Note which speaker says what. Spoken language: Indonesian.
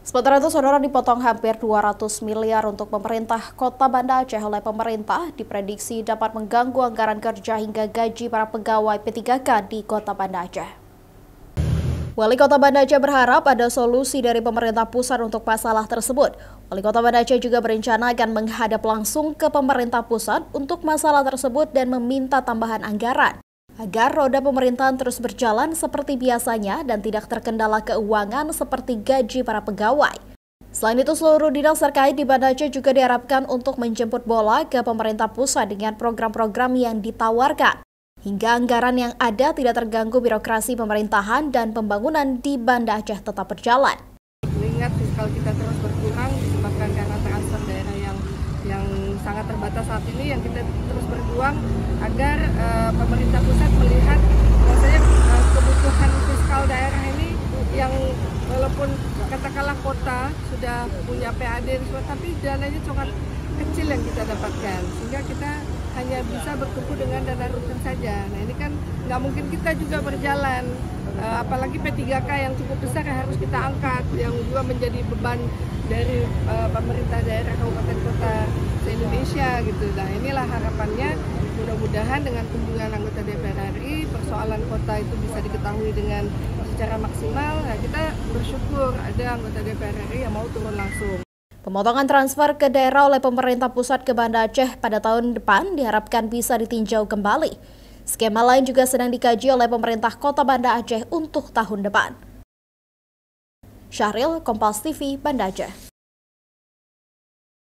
Speaker 1: Sementara itu, saudara, dipotong hampir 200 miliar untuk pemerintah Kota Banda Aceh oleh pemerintah diprediksi dapat mengganggu anggaran kerja hingga gaji para pegawai P3K di Kota Banda Aceh. Wali Kota Banda Aceh berharap ada solusi dari pemerintah pusat untuk masalah tersebut. Wali Kota Banda Aceh juga berencana akan menghadap langsung ke pemerintah pusat untuk masalah tersebut dan meminta tambahan anggaran agar roda pemerintahan terus berjalan seperti biasanya dan tidak terkendala keuangan seperti gaji para pegawai. Selain itu, seluruh dinas terkait di Banda Aceh juga diharapkan untuk menjemput bola ke pemerintah pusat dengan program-program yang ditawarkan, hingga anggaran yang ada tidak terganggu birokrasi pemerintahan dan pembangunan di Banda Aceh tetap berjalan.
Speaker 2: Mengingat fiskal kita terus berkurang disebabkan karena transfer daerah yang sangat terbatas saat ini, yang kita terus berjuang agar pemerintah pusat melihat bahwasanya kebutuhan fiskal daerah ini yang walaupun katakanlah kota sudah punya PAD tapi dananya sangat kecil yang kita dapatkan, sehingga kita hanya bisa bertumpu dengan dana rutin saja. Nah, ini kan nggak mungkin kita juga berjalan, apalagi P3K yang cukup besar yang harus kita angkat, yang juga menjadi beban dari pemerintah daerah kabupaten kota se-Indonesia gitu. Nah, inilah harapannya, mudah-mudahan dengan kunjungan anggota DPR RI persoalan kota itu bisa diketahui dengan secara maksimal. Nah, kita bersyukur ada anggota DPR RI yang mau turun langsung.
Speaker 1: Pemotongan transfer ke daerah oleh pemerintah pusat ke Banda Aceh pada tahun depan diharapkan bisa ditinjau kembali. Skema lain juga sedang dikaji oleh pemerintah Kota Banda Aceh untuk tahun depan. Syahril, Kompas TV, Banda Aceh.